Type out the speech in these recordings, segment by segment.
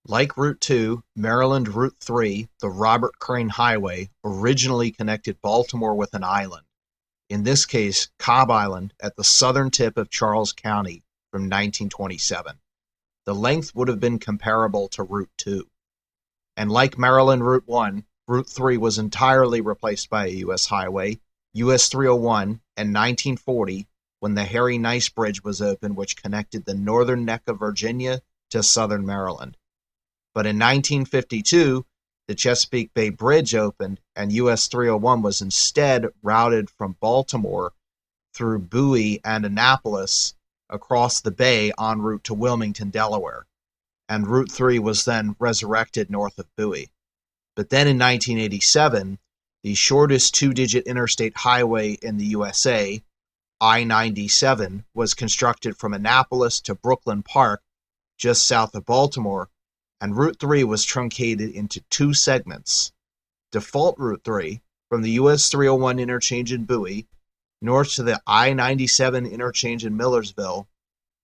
Like Route 2, Maryland Route 3, the Robert Crane Highway, originally connected Baltimore with an island, in this case Cobb Island at the southern tip of Charles County from 1927. The length would have been comparable to Route 2. And like Maryland Route 1, Route 3 was entirely replaced by a U.S. highway, US 301, in 1940 when the Harry Nice Bridge was opened, which connected the northern neck of Virginia to southern Maryland. But in 1952, the Chesapeake Bay Bridge opened, and US 301 was instead routed from Baltimore through Bowie and Annapolis across the bay en route to Wilmington, Delaware. And Route 3 was then resurrected north of Bowie. But then in 1987, the shortest two-digit interstate highway in the USA, I-97, was constructed from Annapolis to Brooklyn Park, just south of Baltimore, and Route 3 was truncated into two segments. Default Route 3, from the US 301 interchange in Bowie, north to the I-97 interchange in Millersville,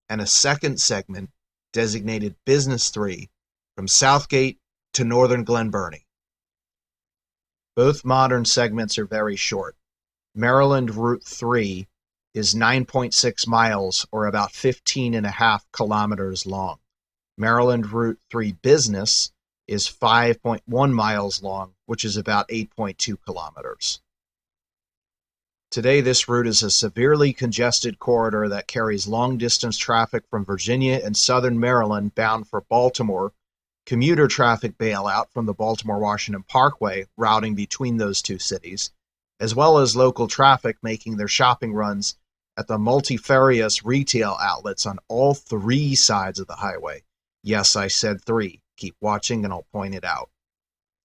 and a second segment designated Business 3, from Southgate to northern Glen Burnie. Both modern segments are very short. Maryland Route 3 is 9.6 miles, or about 15.5 kilometers long. Maryland Route 3 Business is 5.1 miles long, which is about 8.2 kilometers. Today, this route is a severely congested corridor that carries long-distance traffic from Virginia and southern Maryland bound for Baltimore, commuter traffic bailout from the Baltimore-Washington Parkway routing between those two cities, as well as local traffic making their shopping runs at the multifarious retail outlets on all three sides of the highway. Yes, I said three. Keep watching and I'll point it out.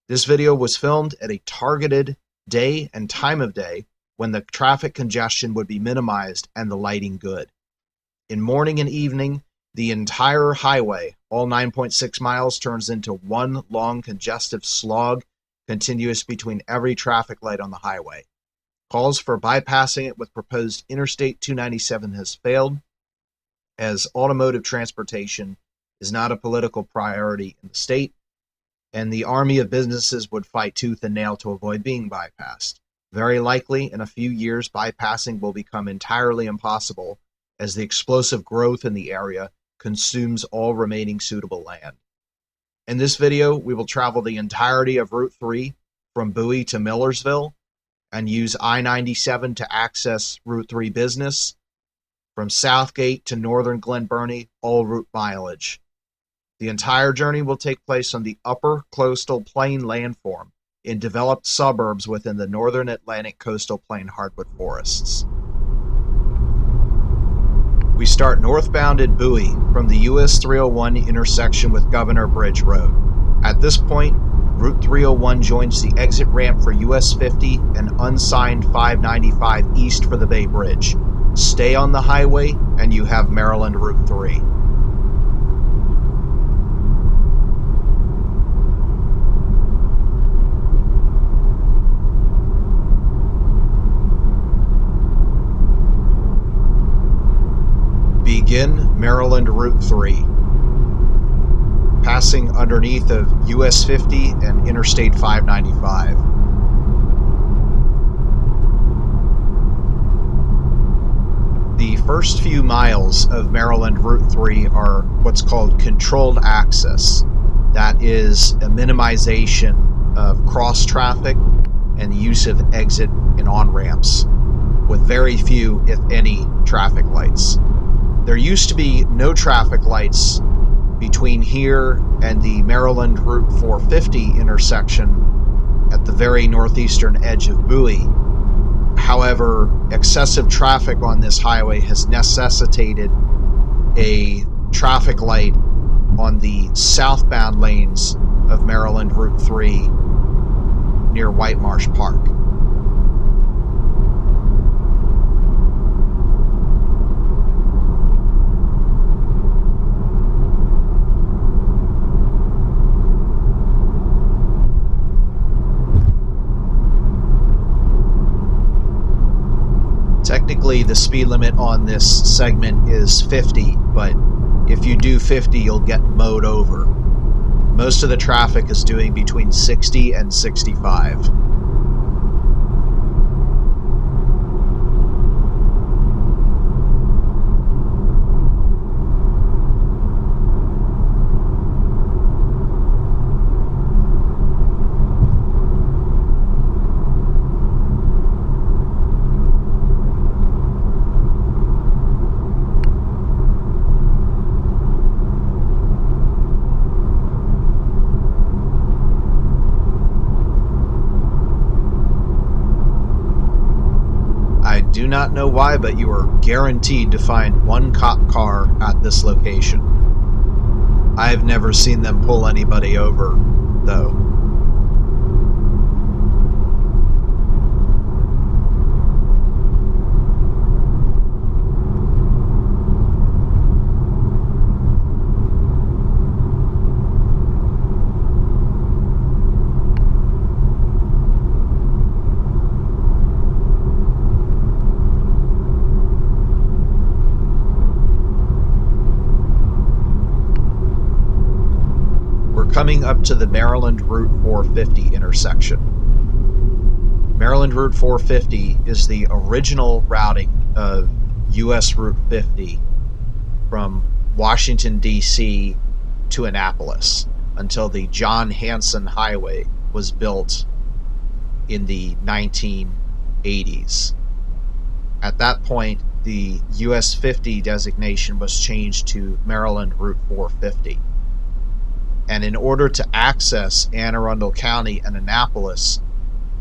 This video was filmed at a targeted day and time of day when the traffic congestion would be minimized and the lighting good. In morning and evening, the entire highway, all 9.6 miles, turns into one long congestive slog continuous between every traffic light on the highway. Calls for bypassing it with proposed Interstate 297 has failed, as automotive transportation is not a political priority in the state, and the army of businesses would fight tooth and nail to avoid being bypassed. Very likely, in a few years, bypassing will become entirely impossible as the explosive growth in the area consumes all remaining suitable land. In this video, we will travel the entirety of Route 3 from Bowie to Millersville and use I-97 to access Route 3 Business, from Southgate to northern Glen Burnie, all route mileage. The entire journey will take place on the upper coastal plain landform in developed suburbs within the northern Atlantic coastal plain hardwood forests. We start northbound at Bowie from the US 301 intersection with Governor Bridge Road. At this point, Route 301 joins the exit ramp for US 50 and unsigned 595 east for the Bay Bridge. Stay on the highway and you have Maryland Route 3. Begin Maryland Route 3, passing underneath of US 50 and Interstate 595. The first few miles of Maryland Route 3 are what's called controlled access. That is a minimization of cross traffic and the use of exit and on-ramps, with very few, if any, traffic lights. There used to be no traffic lights between here and the Maryland Route 450 intersection at the very northeastern edge of Bowie. However, excessive traffic on this highway has necessitated a traffic light on the southbound lanes of Maryland Route 3 near White Marsh Park. Technically, the speed limit on this segment is 50, but if you do 50, you'll get mowed over. Most of the traffic is doing between 60 and 65. I do not know why, but you are guaranteed to find one cop car at this location. I've never seen them pull anybody over, though. Coming up to the Maryland Route 450 intersection. Maryland Route 450 is the original routing of US Route 50 from Washington, D.C. to Annapolis until the John Hanson Highway was built in the 1980s. At that point, the US 50 designation was changed to Maryland Route 450. And in order to access Anne Arundel County and Annapolis,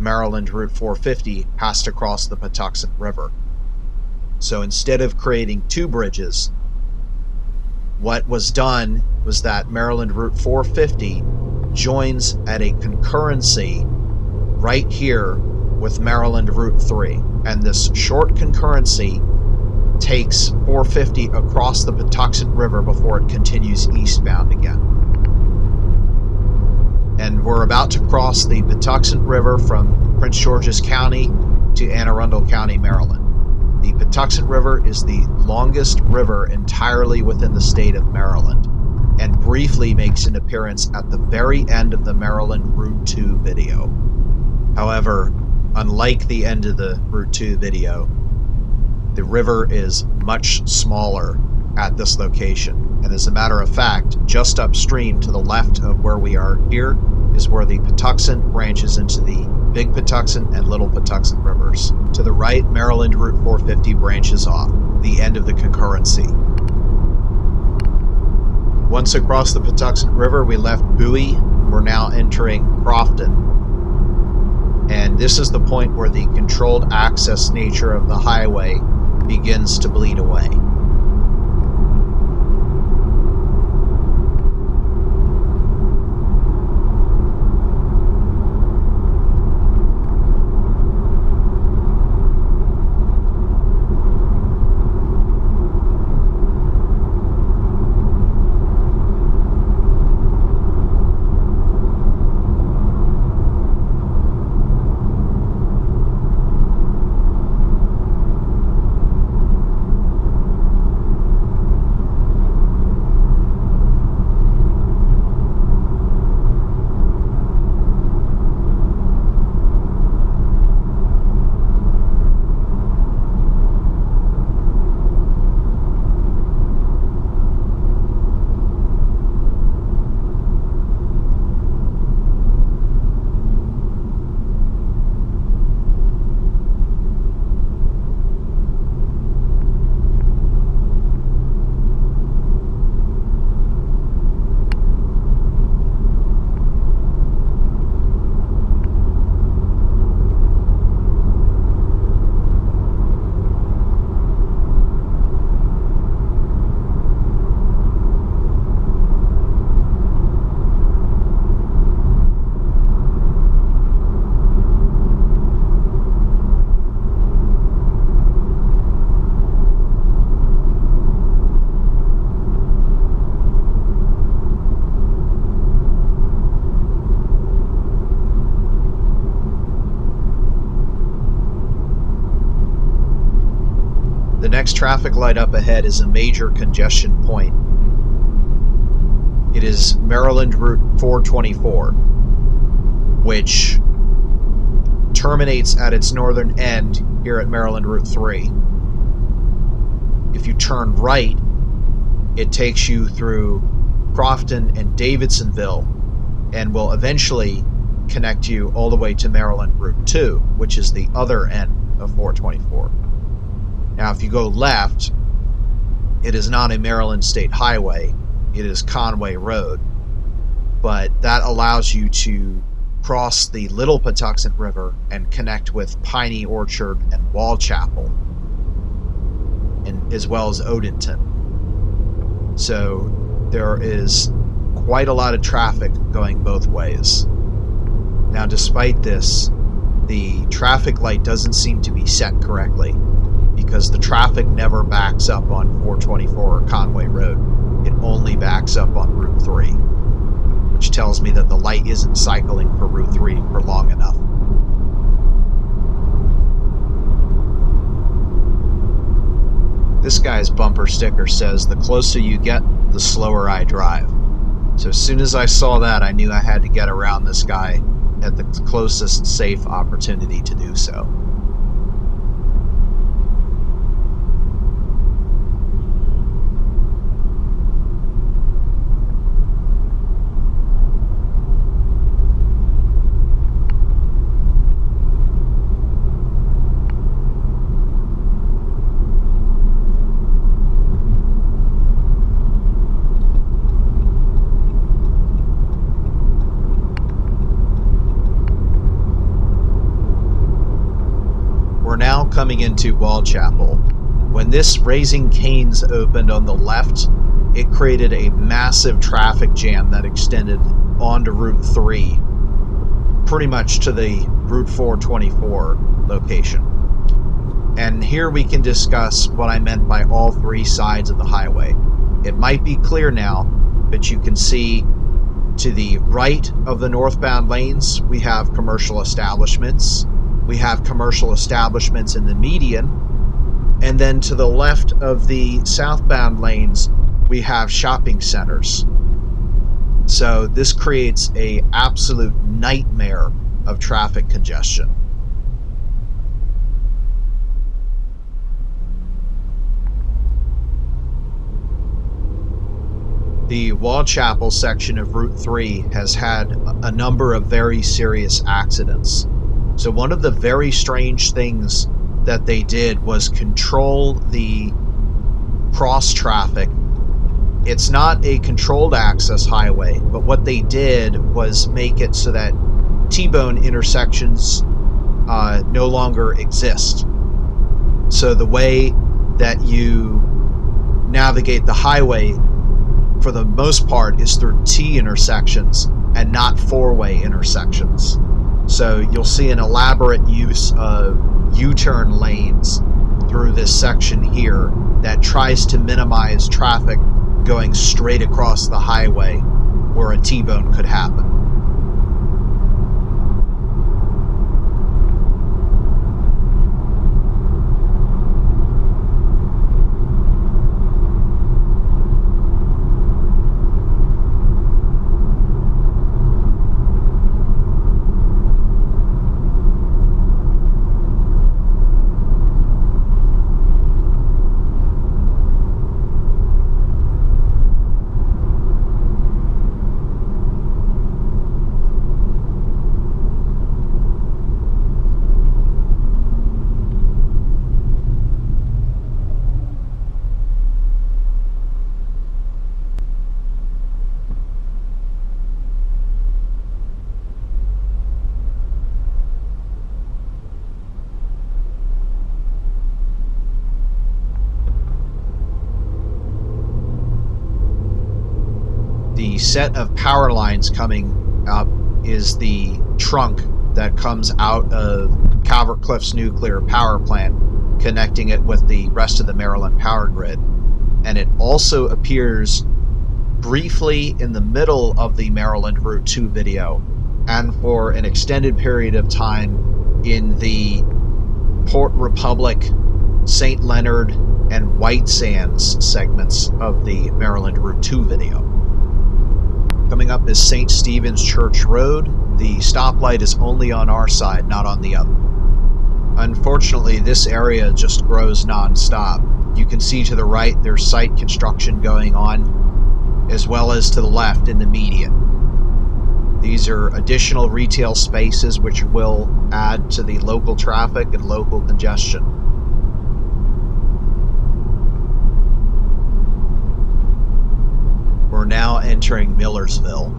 Maryland Route 450 has to cross the Patuxent River. So instead of creating two bridges, what was done was that Maryland Route 450 joins at a concurrency right here with Maryland Route 3. And this short concurrency takes 450 across the Patuxent River before it continues eastbound again. And we're about to cross the Patuxent River from Prince George's County to Anne Arundel County, Maryland. The Patuxent River is the longest river entirely within the state of Maryland, and briefly makes an appearance at the very end of the Maryland Route 2 video. However, unlike the end of the Route 2 video, the river is much smaller at this location. And as a matter of fact, just upstream to the left of where we are here is where the Patuxent branches into the Big Patuxent and Little Patuxent rivers. To the right, Maryland Route 450 branches off, the end of the concurrency. Once across the Patuxent River, we left Bowie. We're now entering Crofton. And this is the point where the controlled access nature of the highway begins to bleed away. The next traffic light up ahead is a major congestion point. It is Maryland Route 424, which terminates at its northern end here at Maryland Route 3. If you turn right, it takes you through Crofton and Davidsonville and will eventually connect you all the way to Maryland Route 2, which is the other end of 424. Now, if you go left, it is not a Maryland State Highway, it is Conway Road, but that allows you to cross the Little Patuxent River and connect with Piney Orchard and Waugh Chapel, and as well as Odenton. So there is quite a lot of traffic going both ways. Now, despite this, the traffic light doesn't seem to be set correctly, because the traffic never backs up on 424 or Conway Road. It only backs up on Route 3, which tells me that the light isn't cycling for Route 3 for long enough. This guy's bumper sticker says, "The closer you get, the slower I drive." So as soon as I saw that, I knew I had to get around this guy at the closest safe opportunity to do so. Now coming into Waugh Chapel. When this Raising Cane's opened on the left, it created a massive traffic jam that extended onto Route 3, pretty much to the Route 424 location. And here we can discuss what I meant by all three sides of the highway. It might be clear now, but you can see to the right of the northbound lanes, we have commercial establishments. We have commercial establishments in the median, and then to the left of the southbound lanes, we have shopping centers. So this creates an absolute nightmare of traffic congestion. The Waugh Chapel section of Route 3 has had a number of very serious accidents. So one of the very strange things that they did was control the cross traffic. It's not a controlled access highway, but what they did was make it so that T-bone intersections no longer exist. So the way that you navigate the highway, for the most part, is through T intersections and not four-way intersections. So you'll see an elaborate use of U-turn lanes through this section here that tries to minimize traffic going straight across the highway where a T-bone could happen. The set of power lines coming up is the trunk that comes out of Calvert Cliffs nuclear power plant, connecting it with the rest of the Maryland power grid. And it also appears briefly in the middle of the Maryland Route 2 video, and for an extended period of time in the Port Republic, St. Leonard, and White Sands segments of the Maryland Route 2 video. Coming up is St. Stephen's Church Road. The stoplight is only on our side, not on the other. Unfortunately, this area just grows non-stop. You can see to the right there's site construction going on, as well as to the left in the median. These are additional retail spaces which will add to the local traffic and local congestion. We're now entering Millersville.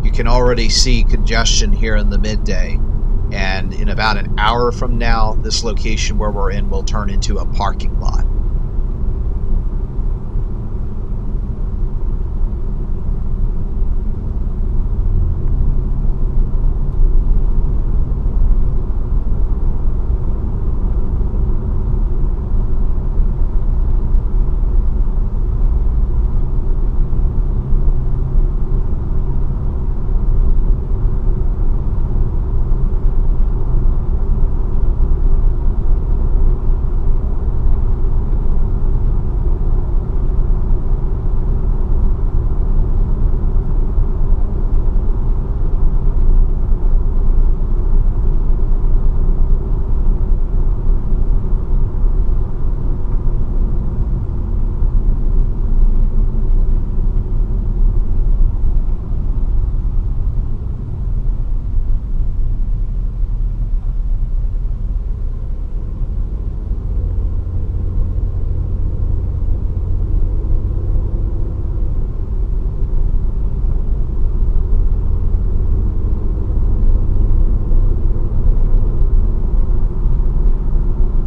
You can already see congestion here in the midday, and in about an hour from now, this location where we're in will turn into a parking lot.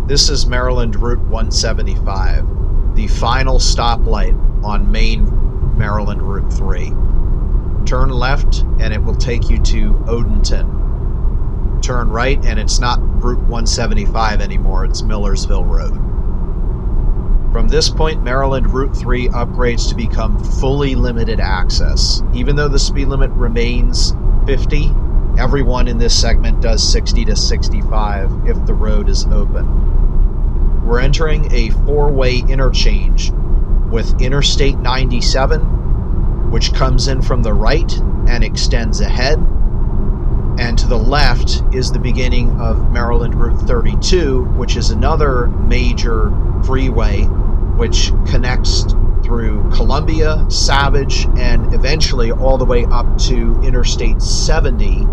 This is Maryland Route 175, the final stoplight on Main Maryland Route 3. Turn left and it will take you to Odenton. Turn right and it's not Route 175 anymore, it's Millersville Road. From this point, Maryland Route 3 upgrades to become fully limited access. Even though the speed limit remains 50, everyone in this segment does 60 to 65 if the road is open. We're entering a four-way interchange with Interstate 97, which comes in from the right and extends ahead. And to the left is the beginning of Maryland Route 32, which is another major freeway which connects through Columbia, Savage, and eventually all the way up to Interstate 70,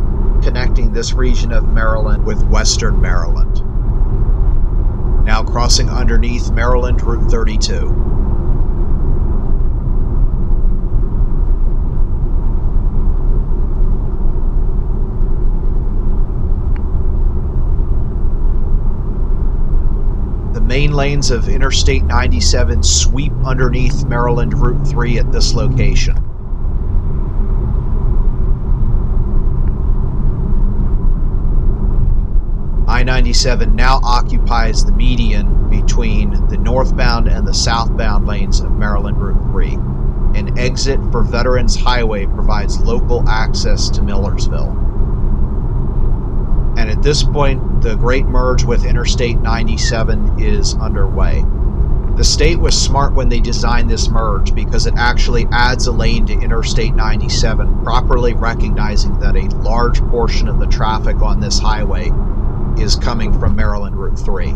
connecting this region of Maryland with Western Maryland. Now crossing underneath Maryland Route 32. The main lanes of Interstate 97 sweep underneath Maryland Route 3 at this location. I-97 now occupies the median between the northbound and the southbound lanes of Maryland Route 3. An exit for Veterans Highway provides local access to Millersville. And at this point, the great merge with Interstate 97 is underway. The state was smart when they designed this merge because it actually adds a lane to Interstate 97, properly recognizing that a large portion of the traffic on this highway is coming from Maryland Route 3.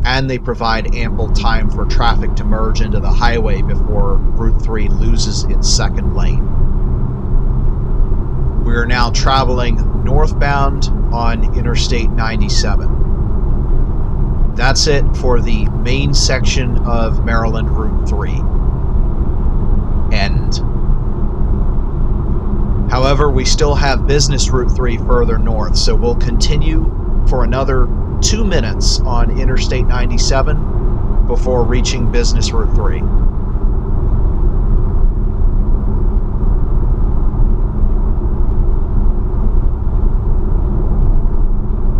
And they provide ample time for traffic to merge into the highway before Route 3 loses its second lane. We are now traveling northbound on Interstate 97. That's it for the main section of Maryland Route 3. End. However, we still have Business Route 3 further north, so we'll continue for another 2 minutes on Interstate 97 before reaching Business Route 3.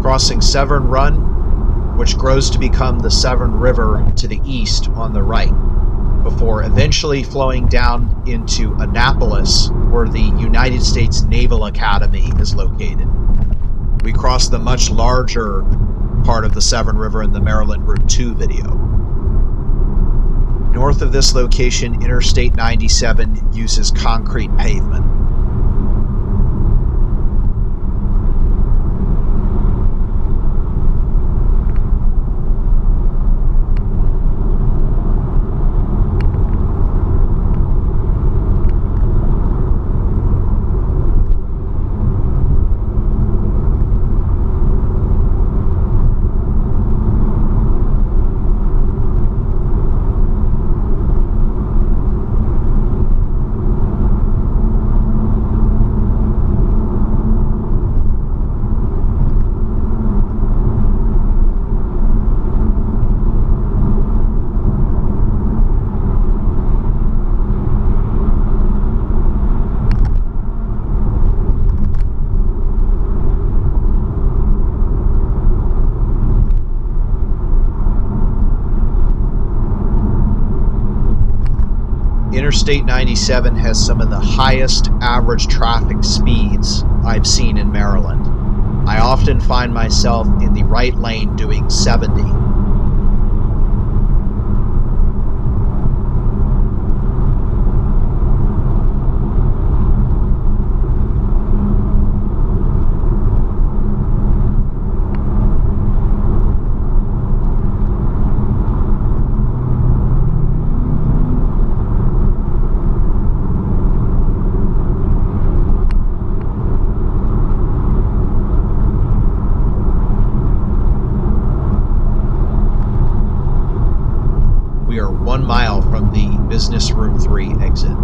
Crossing Severn Run, which grows to become the Severn River to the east on the right. before eventually flowing down into Annapolis, where the United States Naval Academy is located. We crossed the much larger part of the Severn River in the Maryland Route 2 video. North of this location, Interstate 97 uses concrete pavement. Interstate 97 has some of the highest average traffic speeds I've seen in Maryland. I often find myself in the right lane doing 70. We are 1 mile from the Business Route 3 exit.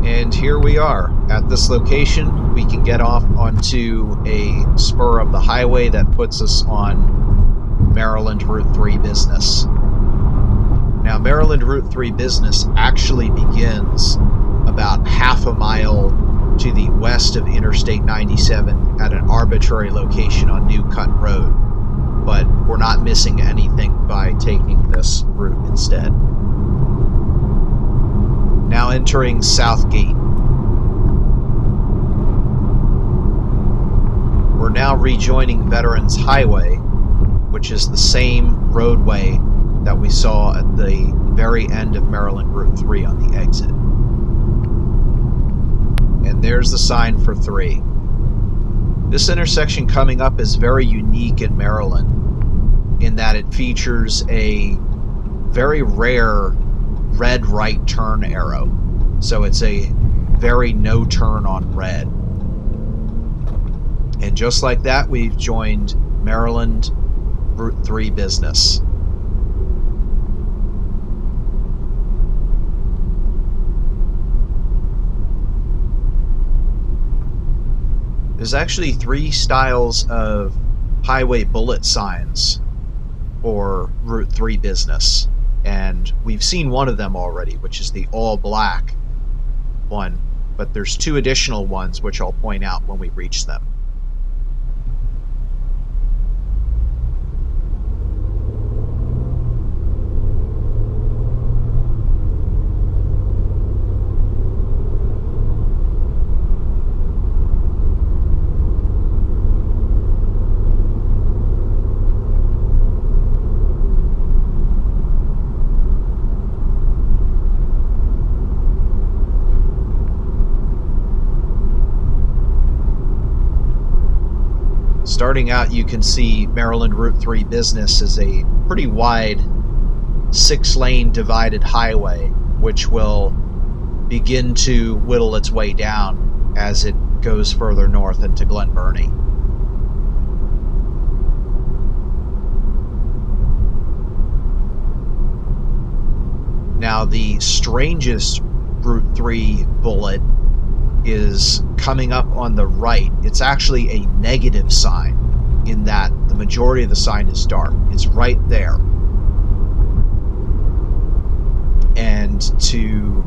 And here we are. At this location, we can get off onto a spur of the highway that puts us on Maryland Route 3 Business. Now, Maryland Route 3 Business actually begins about half a mile to the west of Interstate 97 at an arbitrary location on New Cut Road, but we're not missing anything by taking this route instead. Now entering Southgate. We're now rejoining Veterans Highway, which is the same roadway that we saw at the very end of Maryland Route 3 on the exit. And there's the sign for 3. This intersection coming up is very unique in Maryland in that it features a very rare red right turn arrow. So it's a very no turn on red. And just like that, we've joined Maryland Route 3 Business. There's actually 3 styles of highway bullet signs for Route 3 Business. And we've seen one of them already, which is the all black one. But there's 2 additional ones, which I'll point out when we reach them. Starting out, you can see Maryland Route 3 Business is a pretty wide 6-lane divided highway, which will begin to whittle its way down as it goes further north into Glen Burnie. Now, the strangest Route 3 bullet is coming up on the right. It's actually a negative sign in that the majority of the sign is dark. It's right there. And to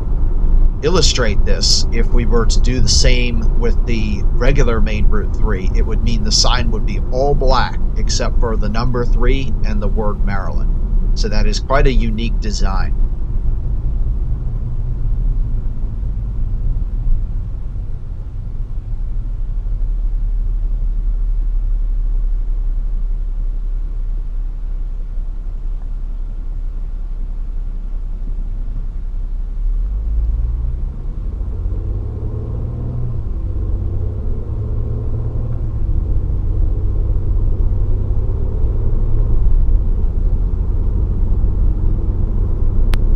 illustrate this, if we were to do the same with the regular main Route 3, it would mean the sign would be all black except for the number 3 and the word Maryland. So that is quite a unique design.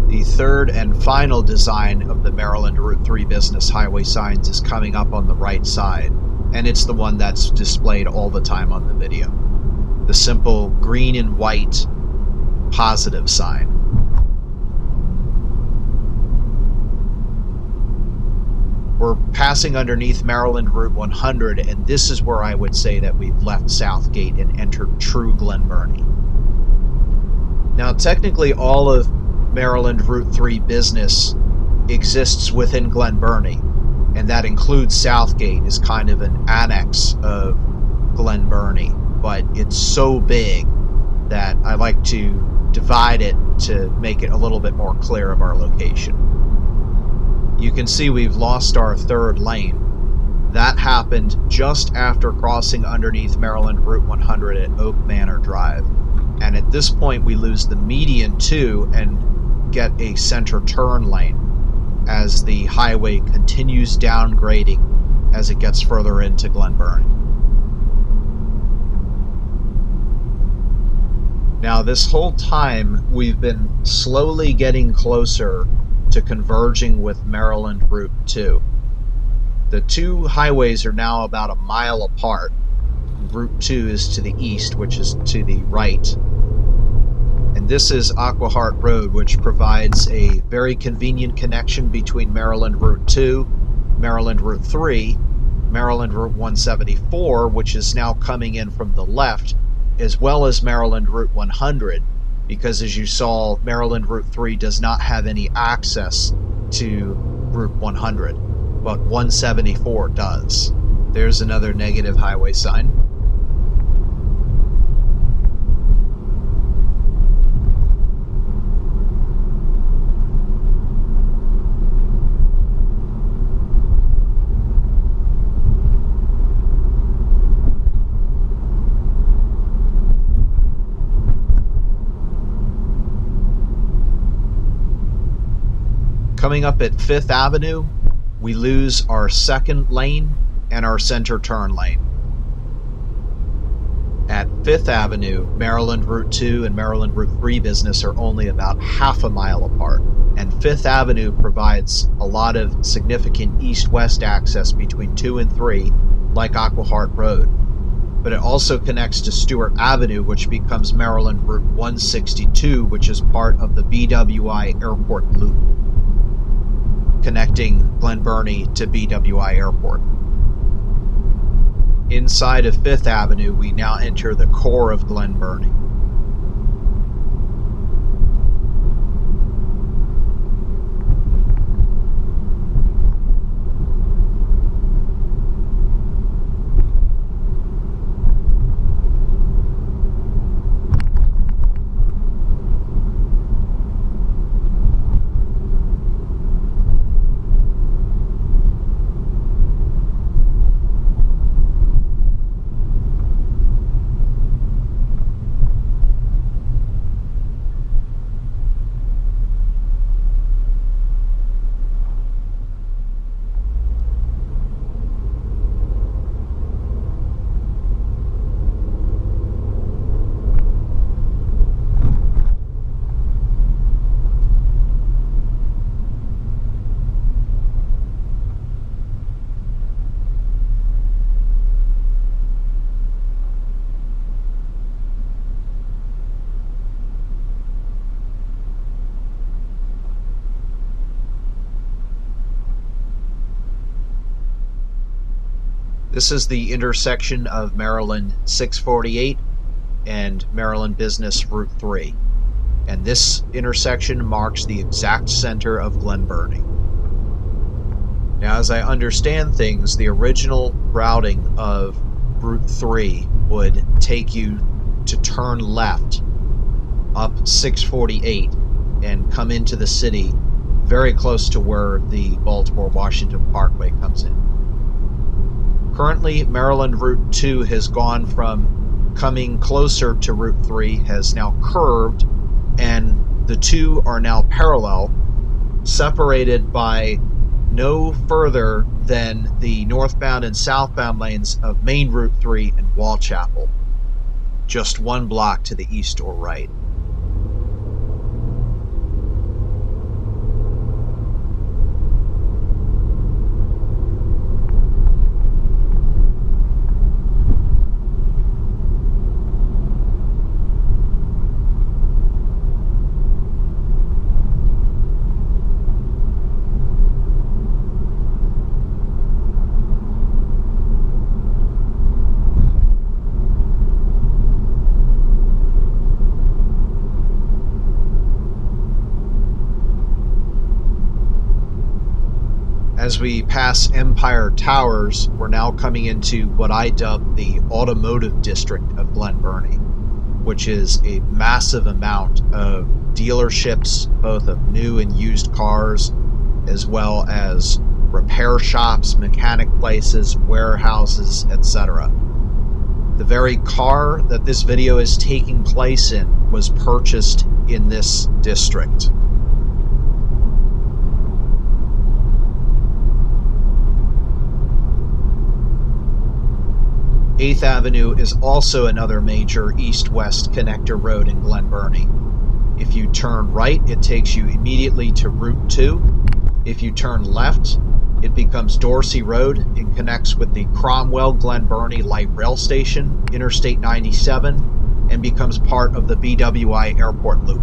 The third and final design of the Maryland Route 3 Business Highway signs is coming up on the right side, and it's the one that's displayed all the time on the video. The simple green and white positive sign. We're passing underneath Maryland Route 100, and this is where I would say that we've left Southgate and entered true Glen Burnie. Now, technically, all of Maryland Route 3 Business exists within Glen Burnie, and that includes Southgate as kind of an annex of Glen Burnie, but it's so big that I like to divide it to make it a little bit more clear of our location. You can see we've lost our third lane. That happened just after crossing underneath Maryland Route 100 at Oak Manor Drive, and at this point we lose the median too and get a center turn lane as the highway continues downgrading as it gets further into Glen Burnie. Now, this whole time we've been slowly getting closer to converging with Maryland Route 2. The two highways are now about a mile apart. Route 2 is to the east, which is to the right. And this is Aquahart Road, which provides a very convenient connection between Maryland Route 2, Maryland Route 3, Maryland Route 174, which is now coming in from the left, as well as Maryland Route 100, because as you saw, Maryland Route 3 does not have any access to Route 100, but 174 does. There's another negative highway sign. Coming up at 5th Avenue, we lose our second lane and our center turn lane. At 5th Avenue, Maryland Route 2 and Maryland Route 3 Business are only about half a mile apart, and 5th Avenue provides a lot of significant east-west access between 2 and 3, like Aquahart Road. But it also connects to Stewart Avenue, which becomes Maryland Route 162, which is part of the BWI Airport Loop, connecting Glen Burnie to BWI Airport. Inside of 5th Avenue, we now enter the core of Glen Burnie. This is the intersection of Maryland 648 and Maryland Business Route 3. And this intersection marks the exact center of Glen Burnie. Now, as I understand things, the original routing of Route 3 would take you to turn left up 648 and come into the city very close to where the Baltimore-Washington Parkway comes in. Currently, Maryland Route 2 has gone from coming closer to Route 3, has now curved, and the two are now parallel, separated by no further than the northbound and southbound lanes of Main Route 3 and Waugh Chapel, just one block to the east or right. As we pass Empire Towers, we're now coming into what I dub the automotive district of Glen Burnie, which is a massive amount of dealerships, both of new and used cars, as well as repair shops, mechanic places, warehouses, etc. The very car that this video is taking place in was purchased in this district. 8th Avenue is also another major east-west connector road in Glen Burnie. If you turn right, it takes you immediately to Route 2. If you turn left, it becomes Dorsey Road and connects with the Cromwell-Glen Burnie Light Rail Station, Interstate 97, and becomes part of the BWI Airport Loop.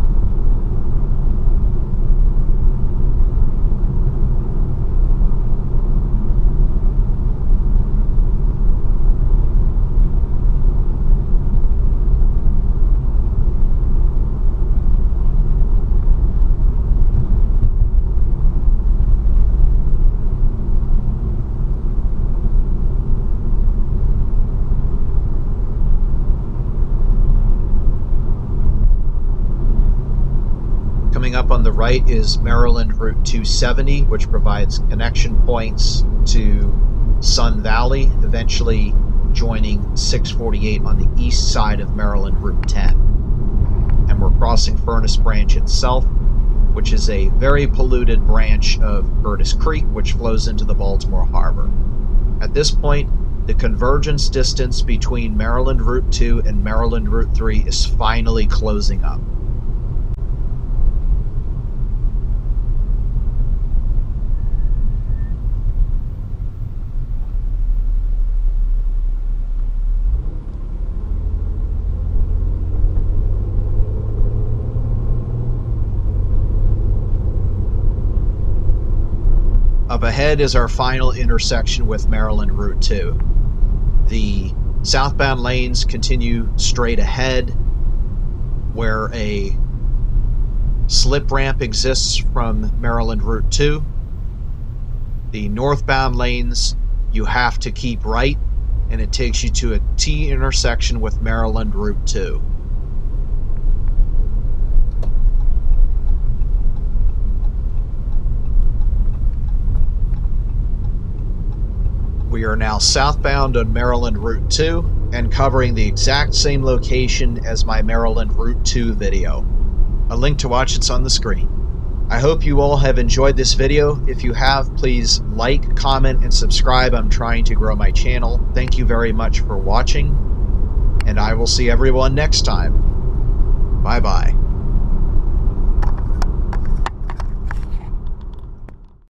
Coming up on the right is Maryland Route 270, which provides connection points to Sun Valley, eventually joining 648 on the east side of Maryland Route 10. And we're crossing Furnace Branch itself, which is a very polluted branch of Curtis Creek, which flows into the Baltimore Harbor. At this point, the convergence distance between Maryland Route 2 and Maryland Route 3 is finally closing up. Up ahead is our final intersection with Maryland Route 2. The southbound lanes continue straight ahead, where a slip ramp exists from Maryland Route 2. The northbound lanes, you have to keep right, and it takes you to a T intersection with Maryland Route 2. We are now southbound on Maryland Route 2 and covering the exact same location as my Maryland Route 2 video. A link to watch it's on the screen. I hope you all have enjoyed this video. If you have, please like, comment, and subscribe. I'm trying to grow my channel. Thank you very much for watching, and I will see everyone next time. Bye-bye.